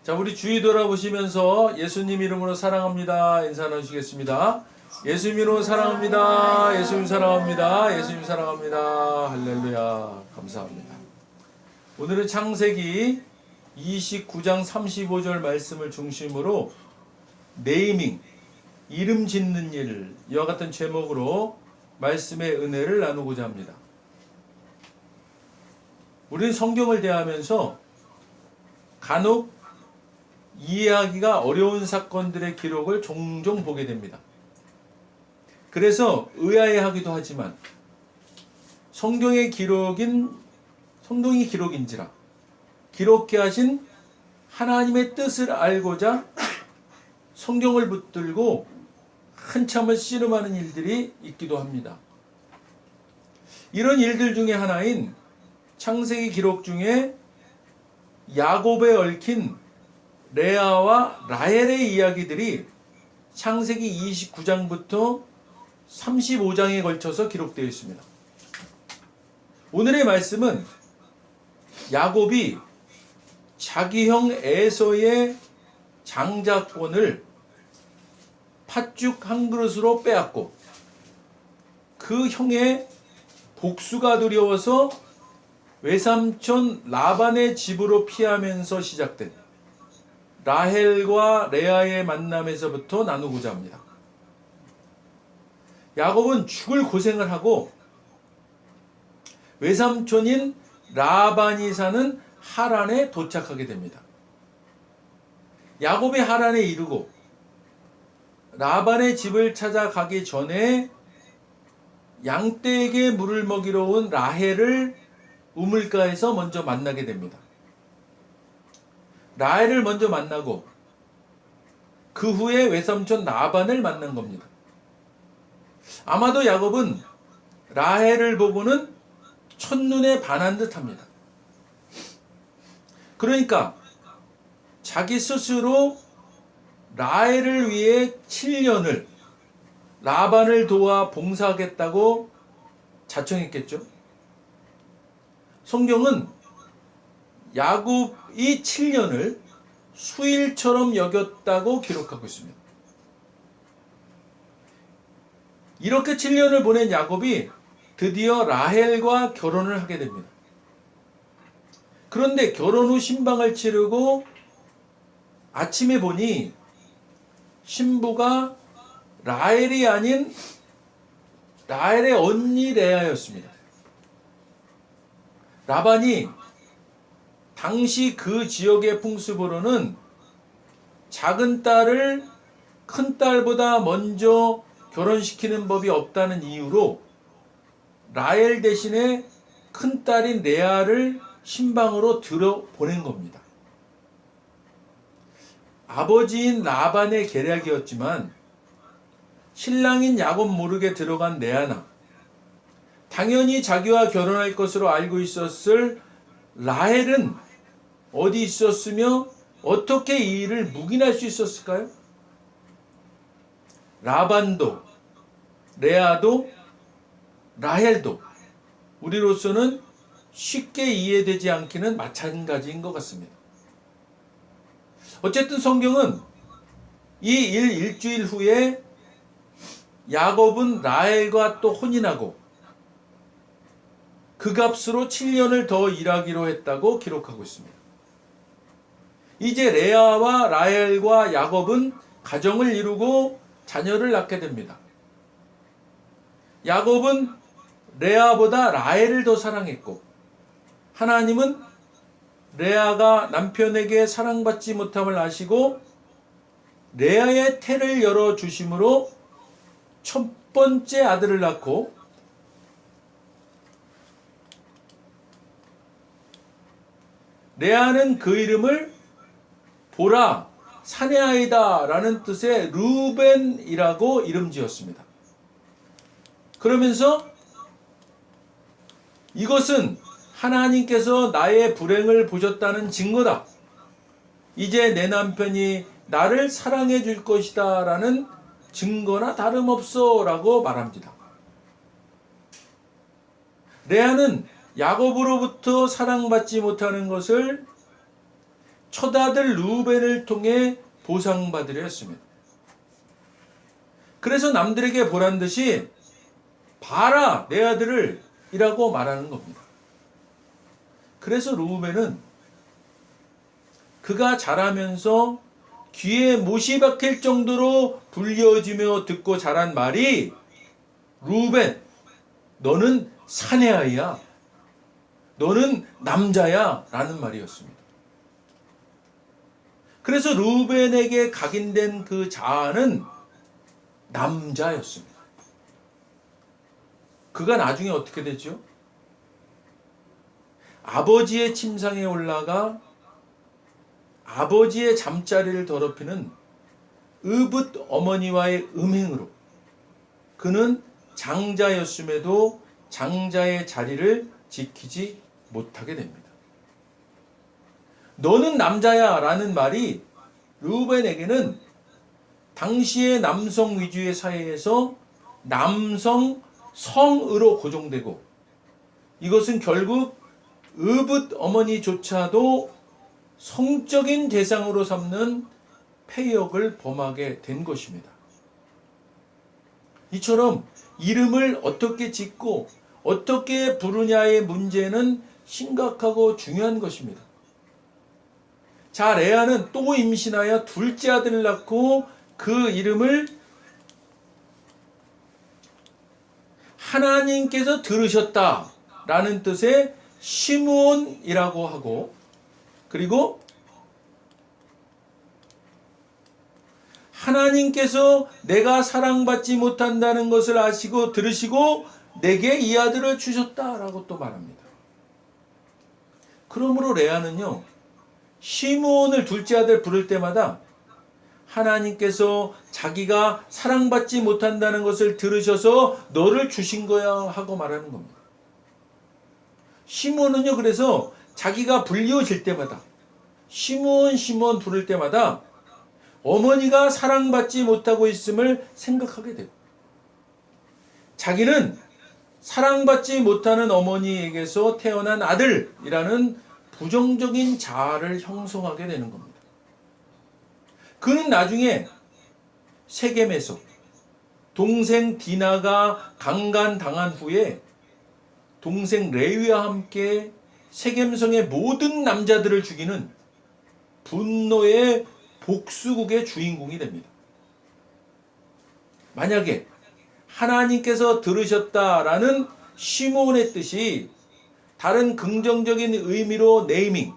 자, 우리 주위 돌아보시면서 예수님 이름으로 사랑합니다 인사 나누시겠습니다. 예수님 이름으로 사랑합니다. 예수님 사랑합니다. 예수님 사랑합니다. 할렐루야. 감사합니다. 오늘은 창세기 29장 35절 말씀을 중심으로 네이밍, 이름 짓는 일, 이와 같은 제목으로 말씀의 은혜를 나누고자 합니다. 우리는 성경을 대하면서 간혹 이해하기가 어려운 사건들의 기록을 종종 보게 됩니다. 그래서 의아해하기도 하지만 성경이 기록인지라 기록해 하신 하나님의 뜻을 알고자 성경을 붙들고 한참을 씨름하는 일들이 있기도 합니다. 이런 일들 중에 하나인 창세기 기록 중에 야곱에 얽힌 레아와 라헬의 이야기들이 창세기 29장부터 35장에 걸쳐서 기록되어 있습니다. 오늘의 말씀은 야곱이 자기 형 에서의 장자권을 팥죽 한 그릇으로 빼앗고 그 형의 복수가 두려워서 외삼촌 라반의 집으로 피하면서 시작된 라헬과 레아의 만남에서부터 나누고자 합니다. 야곱은 죽을 고생을 하고 외삼촌인 라반이 사는 하란에 도착하게 됩니다. 야곱이 하란에 이르고 라반의 집을 찾아가기 전에 양떼에게 물을 먹이러 온 라헬을 우물가에서 먼저 만나게 됩니다. 라헬을 먼저 만나고 그 후에 외삼촌 라반을 만난 겁니다. 아마도 야곱은 라헬을 보고는 첫눈에 반한 듯합니다. 그러니까 자기 스스로 라헬을 위해 7년을 라반을 도와 봉사하겠다고 자청했겠죠. 성경은 야곱이 7년을 수일처럼 여겼다고 기록하고 있습니다. 이렇게 7년을 보낸 야곱이 드디어 라헬과 결혼을 하게 됩니다. 그런데 결혼 후 신방을 치르고 아침에 보니 신부가 라헬이 아닌 라헬의 언니 레아였습니다. 라반이 당시 그 지역의 풍습으로는 작은 딸을 큰 딸보다 먼저 결혼시키는 법이 없다는 이유로 라헬 대신에 큰 딸인 레아를 신방으로 들여보낸 겁니다. 아버지인 라반의 계략이었지만 신랑인 야곱 모르게 들어간 레아나 당연히 자기와 결혼할 것으로 알고 있었을 라헬은 어디 있었으며 어떻게 이 일을 묵인할 수 있었을까요? 라반도, 레아도, 라헬도 우리로서는 쉽게 이해되지 않기는 마찬가지인 것 같습니다. 어쨌든 성경은 이 일주일 후에 야곱은 라헬과 또 혼인하고 그 값으로 7년을 더 일하기로 했다고 기록하고 있습니다. 이제 레아와 라헬과 야곱은 가정을 이루고 자녀를 낳게 됩니다. 야곱은 레아보다 라헬을 더 사랑했고 하나님은 레아가 남편에게 사랑받지 못함을 아시고 레아의 태를 열어주심으로 첫 번째 아들을 낳고 레아는 그 이름을 보라 산의 아이다 라는 뜻의 르우벤이라고 이름 지었습니다. 그러면서 이것은 하나님께서 나의 불행을 보셨다는 증거다. 이제 내 남편이 나를 사랑해 줄 것이다 라는 증거나 다름없어 라고 말합니다. 레아는 야곱으로부터 사랑받지 못하는 것을 맏아들 르우벤을 통해 보상받으려 했습니다. 그래서 남들에게 보란 듯이 봐라 내 아들을 이라고 말하는 겁니다. 그래서 르우벤은 그가 자라면서 귀에 못이 박힐 정도로 불려지며 듣고 자란 말이 르우벤 너는 사내 아이야. 너는 남자야 라는 말이었습니다. 그래서 르우벤에게 각인된 그 자아는 남자였습니다. 그가 나중에 어떻게 되죠? 아버지의 침상에 올라가 아버지의 잠자리를 더럽히는 의붓 어머니와의 음행으로 그는 장자였음에도 장자의 자리를 지키지 못하게 됩니다. 너는 남자야 라는 말이 르우벤에게는 당시의 남성 위주의 사회에서 남성 성으로 고정되고 이것은 결국 의붓 어머니조차도 성적인 대상으로 삼는 폐역을 범하게 된 것입니다. 이처럼 이름을 어떻게 짓고 어떻게 부르냐의 문제는 심각하고 중요한 것입니다. 자, 레아는 또 임신하여 둘째 아들을 낳고 그 이름을 하나님께서 들으셨다라는 뜻의 시므온이라고 하고 그리고 하나님께서 내가 사랑받지 못한다는 것을 아시고 들으시고 내게 이 아들을 주셨다라고 또 말합니다. 그러므로 레아는요. 시므온을 둘째 아들 부를 때마다 하나님께서 자기가 사랑받지 못한다는 것을 들으셔서 너를 주신 거야 하고 말하는 겁니다. 시므온은요. 그래서 자기가 불리워질 때마다 시므온 시므온 부를 때마다 어머니가 사랑받지 못하고 있음을 생각하게 되고 자기는 사랑받지 못하는 어머니에게서 태어난 아들이라는 부정적인 자아를 형성하게 되는 겁니다. 그는 나중에 세겜에서 동생 디나가 강간당한 후에 동생 레위와 함께 세겜성의 모든 남자들을 죽이는 분노의 복수국의 주인공이 됩니다. 만약에 하나님께서 들으셨다라는 시므온의 뜻이 다른 긍정적인 의미로 네이밍,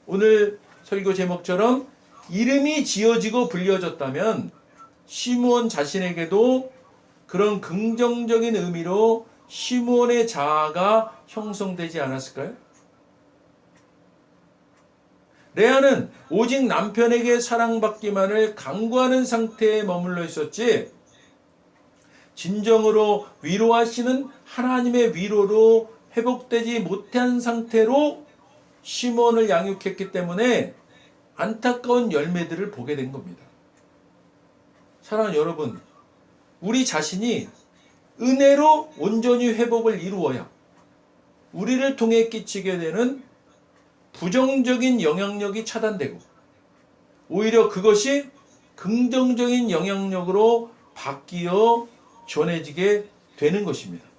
오늘 설교 제목처럼 이름이 지어지고 불려졌다면 시므온 자신에게도 그런 긍정적인 의미로 시므온의 자아가 형성되지 않았을까요? 레아는 오직 남편에게 사랑받기만을 강구하는 상태에 머물러 있었지 진정으로 위로하시는 하나님의 위로로 회복되지 못한 상태로 시므온을 양육했기 때문에 안타까운 열매들을 보게 된 겁니다. 사랑하는 여러분, 우리 자신이 은혜로 온전히 회복을 이루어야 우리를 통해 끼치게 되는 부정적인 영향력이 차단되고 오히려 그것이 긍정적인 영향력으로 바뀌어 전해지게 되는 것입니다.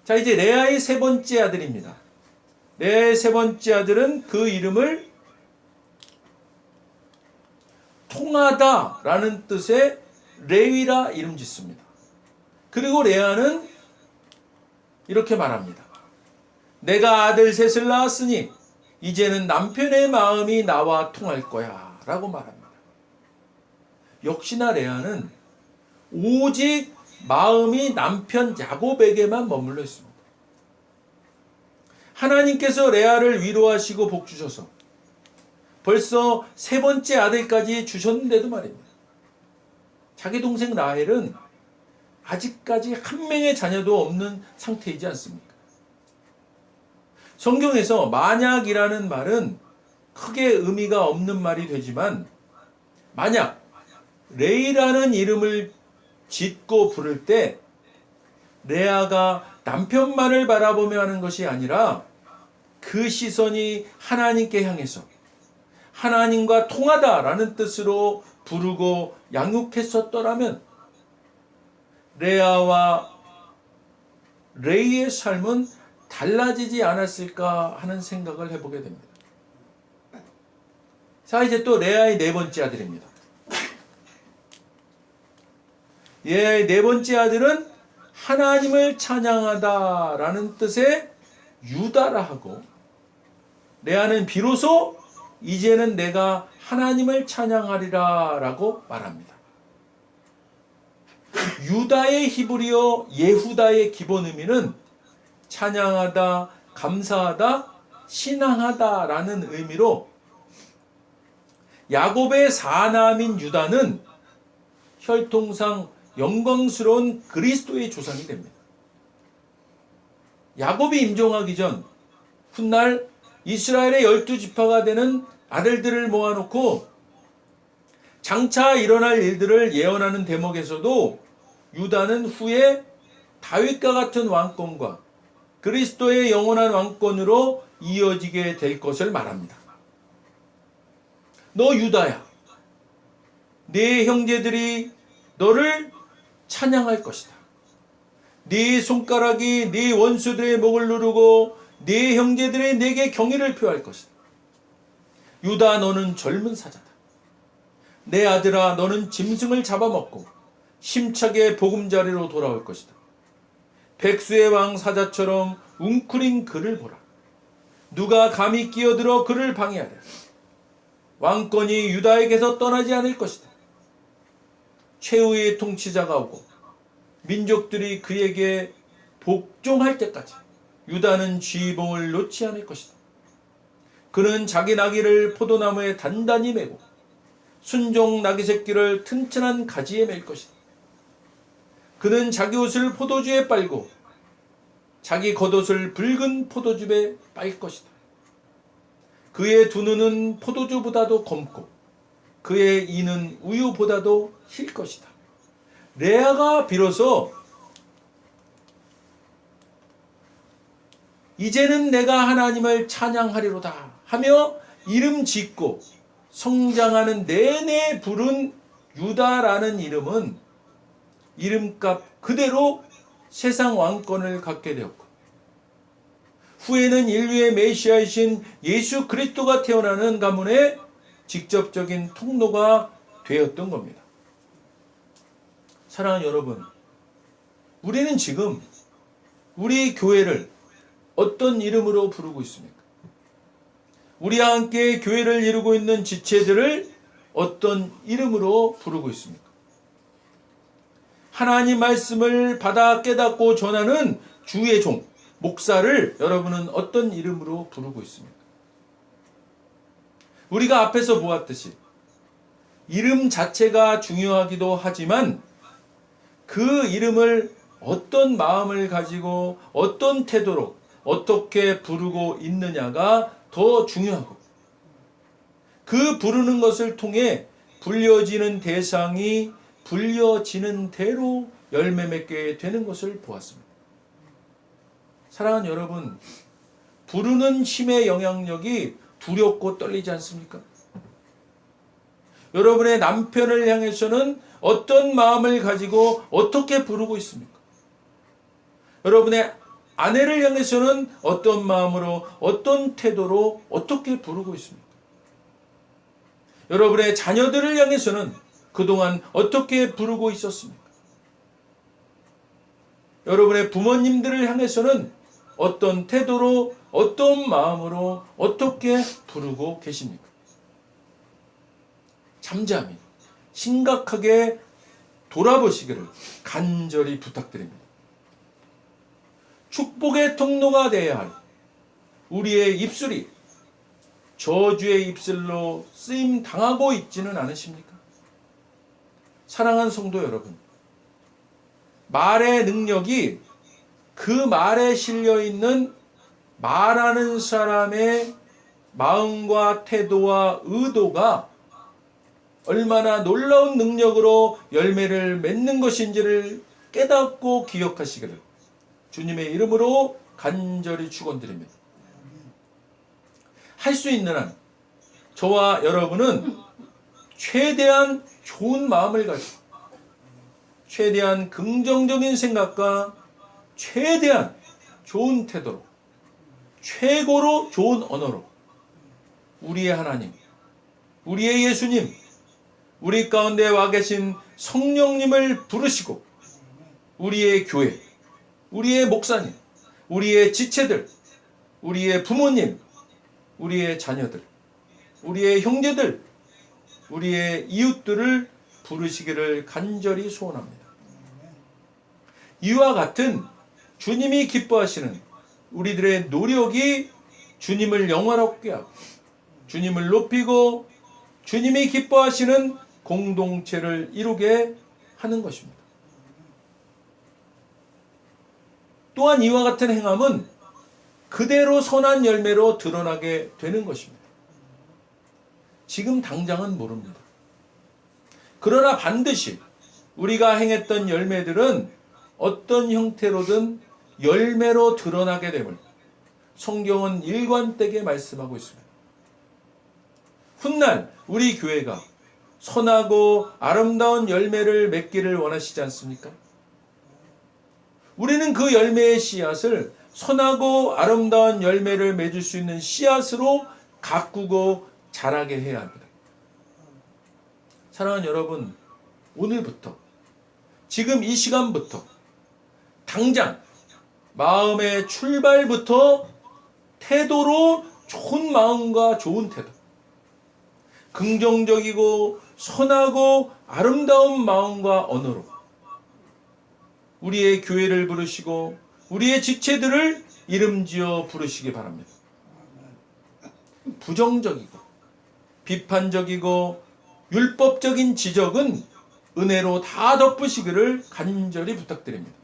자, 이제 레아의 세 번째 아들입니다. 레아의 세 번째 아들은 그 이름을 통하다 라는 뜻의 레위라 이름 짓습니다. 그리고 레아는 이렇게 말합니다. 내가 아들 셋을 낳았으니 이제는 남편의 마음이 나와 통할 거야 라고 말합니다. 역시나 레아는 오직 마음이 남편 야곱에게만 머물러 있습니다. 하나님께서 레아를 위로하시고 복 주셔서 벌써 세 번째 아들까지 주셨는데도 말입니다. 자기 동생 라헬은 아직까지 한 명의 자녀도 없는 상태이지 않습니까? 성경에서 만약이라는 말은 크게 의미가 없는 말이 되지만 만약 레이라는 이름을 짓고 부를 때 레아가 남편만을 바라보며 하는 것이 아니라 그 시선이 하나님께 향해서 하나님과 통하다라는 뜻으로 부르고 양육했었더라면 레아와 레이의 삶은 달라지지 않았을까 하는 생각을 해보게 됩니다. 자, 이제 또 레아의 네 번째 아들입니다. 레아의 네 번째 아들은 하나님을 찬양하다라는 뜻의 유다라 하고, 레아는 비로소 이제는 내가 하나님을 찬양하리라 라고 말합니다. 유다의 히브리어 예후다의 기본 의미는 찬양하다, 감사하다, 신앙하다 라는 의미로, 야곱의 사남인 유다는 혈통상 영광스러운 그리스도의 조상이 됩니다. 야곱이 임종하기 전 훗날 이스라엘의 12지파가 되는 아들들을 모아놓고 장차 일어날 일들을 예언하는 대목에서도 유다는 후에 다윗과 같은 왕권과 그리스도의 영원한 왕권으로 이어지게 될 것을 말합니다. 너 유다야, 네 형제들이 너를 찬양할 것이다. 네 손가락이 네 원수들의 목을 누르고 네 형제들이 내게 경의를 표할 것이다. 유다, 너는 젊은 사자다. 내 아들아, 너는 짐승을 잡아먹고 힘차게 보금자리로 돌아올 것이다. 백수의 왕 사자처럼 웅크린 그를 보라. 누가 감히 끼어들어 그를 방해하랴. 왕권이 유다에게서 떠나지 않을 것이다. 최후의 통치자가 오고 민족들이 그에게 복종할 때까지 유다는 지휘봉을 놓지 않을 것이다. 그는 자기 나귀를 포도나무에 단단히 메고 순종 나귀 새끼를 튼튼한 가지에 맬 것이다. 그는 자기 옷을 포도주에 빨고 자기 겉옷을 붉은 포도즙에 빨 것이다. 그의 두 눈은 포도주보다도 검고 그의 이는 우유보다도 힐 것이다. 레아가 비로소 이제는 내가 하나님을 찬양하리로다 하며 이름 짓고 성장하는 내내 부른 유다라는 이름은 이름값 그대로 세상 왕권을 갖게 되었고, 후에는 인류의 메시아이신 예수 그리스도가 태어나는 가문의 직접적인 통로가 되었던 겁니다. 사랑하는 여러분, 우리는 지금 우리 교회를 어떤 이름으로 부르고 있습니까? 우리와 함께 교회를 이루고 있는 지체들을 어떤 이름으로 부르고 있습니까? 하나님 말씀을 받아 깨닫고 전하는 주의 종, 목사를 여러분은 어떤 이름으로 부르고 있습니까? 우리가 앞에서 보았듯이 이름 자체가 중요하기도 하지만 그 이름을 어떤 마음을 가지고 어떤 태도로 어떻게 부르고 있느냐가 더 중요하고, 그 부르는 것을 통해 불려지는 대상이 불려지는 대로 열매 맺게 되는 것을 보았습니다. 사랑하는 여러분, 부르는 힘의 영향력이 두렵고 떨리지 않습니까? 여러분의 남편을 향해서는 어떤 마음을 가지고 어떻게 부르고 있습니까? 여러분의 아내를 향해서는 어떤 마음으로 어떤 태도로 어떻게 부르고 있습니까? 여러분의 자녀들을 향해서는 그동안 어떻게 부르고 있었습니까? 여러분의 부모님들을 향해서는 어떤 태도로 어떤 마음으로 어떻게 부르고 계십니까? 잠잠히 심각하게 돌아보시기를 간절히 부탁드립니다. 축복의 통로가 되어야 할 우리의 입술이 저주의 입술로 쓰임 당하고 있지는 않으십니까? 사랑하는 성도 여러분, 말의 능력이 그 말에 실려 있는 말하는 사람의 마음과 태도와 의도가 얼마나 놀라운 능력으로 열매를 맺는 것인지를 깨닫고 기억하시기를 주님의 이름으로 간절히 축원드립니다. 할 수 있는 한 저와 여러분은 최대한 좋은 마음을 가지고 최대한 긍정적인 생각과 최대한 좋은 태도로 최고로 좋은 언어로 우리의 하나님, 우리의 예수님, 우리 가운데 와 계신 성령님을 부르시고 우리의 교회, 우리의 목사님, 우리의 지체들, 우리의 부모님, 우리의 자녀들, 우리의 형제들, 우리의 이웃들을 부르시기를 간절히 소원합니다. 이와 같은 주님이 기뻐하시는 우리들의 노력이 주님을 영화롭게 하고 주님을 높이고 주님이 기뻐하시는 공동체를 이루게 하는 것입니다. 또한 이와 같은 행함은 그대로 선한 열매로 드러나게 되는 것입니다. 지금 당장은 모릅니다. 그러나 반드시 우리가 행했던 열매들은 어떤 형태로든 열매로 드러나게 됨을 성경은 일관되게 말씀하고 있습니다. 훗날 우리 교회가 선하고 아름다운 열매를 맺기를 원하시지 않습니까? 우리는 그 열매의 씨앗을 선하고 아름다운 열매를 맺을 수 있는 씨앗으로 가꾸고 자라게 해야 합니다. 사랑하는 여러분, 오늘부터 지금 이 시간부터 당장 마음의 출발부터 태도로 좋은 마음과 좋은 태도, 긍정적이고 선하고 아름다운 마음과 언어로 우리의 교회를 부르시고 우리의 지체들을 이름지어 부르시기 바랍니다. 부정적이고 비판적이고 율법적인 지적은 은혜로 다 덮으시기를 간절히 부탁드립니다.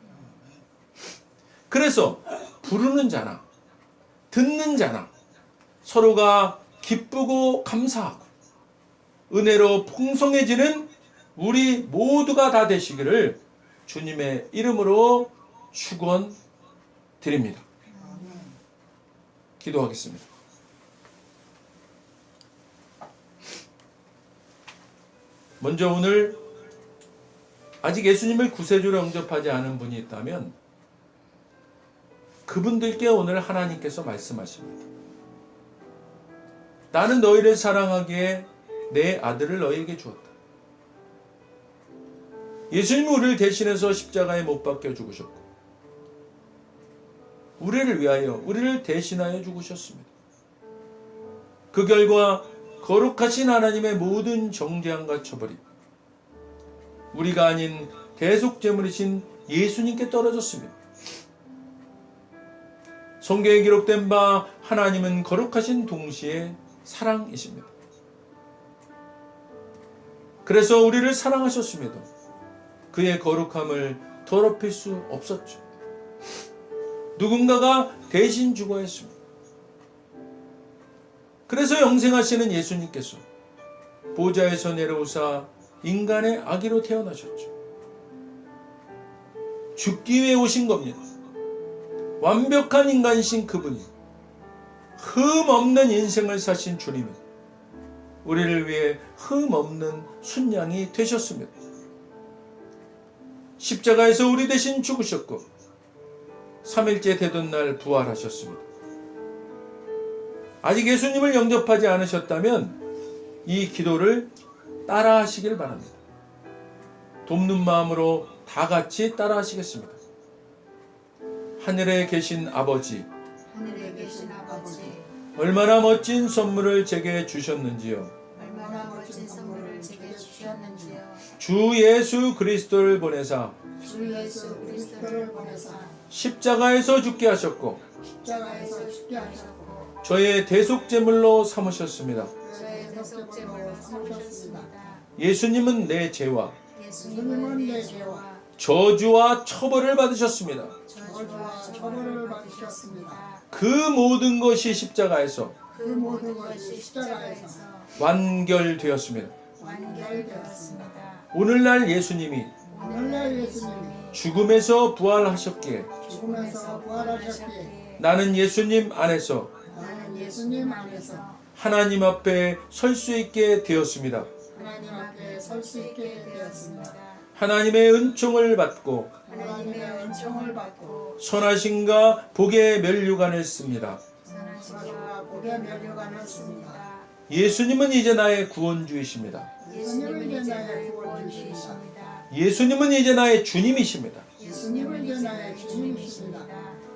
그래서 부르는 자나 듣는 자나 서로가 기쁘고 감사하고 은혜로 풍성해지는 우리 모두가 다 되시기를 주님의 이름으로 축원드립니다. 기도하겠습니다. 먼저 오늘 아직 예수님을 구세주로 영접하지 않은 분이 있다면 그분들께 오늘 하나님께서 말씀하십니다. 나는 너희를 사랑하기에 내 아들을 너희에게 주었다. 예수님은 우리를 대신해서 십자가에 못 박혀 죽으셨고 우리를 위하여 우리를 대신하여 죽으셨습니다. 그 결과 거룩하신 하나님의 모든 정죄함과 처벌이 우리가 아닌 대속제물이신 예수님께 떨어졌습니다. 성경에 기록된 바 하나님은 거룩하신 동시에 사랑이십니다. 그래서 우리를 사랑하셨습니다. 그의 거룩함을 더럽힐 수 없었죠. 누군가가 대신 죽어야 했습니다. 그래서 영생하시는 예수님께서 보좌에서 내려오사 인간의 아기로 태어나셨죠. 죽기 위해 오신 겁니다. 완벽한 인간이신 그분이 흠 없는 인생을 사신 주님이 우리를 위해 흠 없는 순양이 되셨습니다. 십자가에서 우리 대신 죽으셨고 3일째 되던 날 부활하셨습니다. 아직 예수님을 영접하지 않으셨다면 이 기도를 따라 하시길 바랍니다. 돕는 마음으로 다 같이 따라 하시겠습니다. 하늘에 계신 아버지, 얼마나 멋진 선물을 제게 주셨는지요. 주 예수 그리스도를 보내사 십자가에서 죽게 하셨고 저의 대속제물로 삼으셨습니다. 예수님은 내 죄와 저주와 처벌을 받으셨습니다. 그 모든 것이 십자가에서 완결되었습니다. 오늘날 예수님이 죽음에서 부활하셨기에 나는 예수님 안에서 예수님 안에서 하나님 앞에 설 수 있게 되었습니다. 하나님 앞에 설 수 있게 되었습니다. 하나님의 은총을 받고 하나님의 은총을 받고 선하심과 복의 면류관을 씁니다. 선하심과 복의 면류관을 씁니다. 예수님은 이제 나의 구원주이십니다. 예수님은 이제 나의 구원주이십니다. 예수님은 이제 나의 주님이십니다. 예수님은 이제 나의 주님이십니다.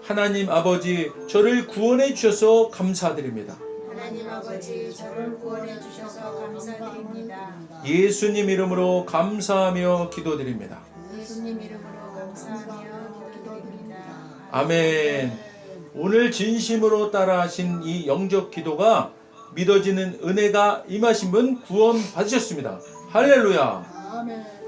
하나님 아버지, 저를 구원해 주셔서 감사드립니다. 하나님 아버지, 저를 구원해 주셔서 감사드립니다. 예수님 이름으로 감사하며 기도드립니다. 예수님 이름으로 감사하며 기도드립니다. 아멘. 오늘 진심으로 따라하신 이 영적 기도가 믿어지는 은혜가 임하신 분 구원 받으셨습니다. 할렐루야. 아멘.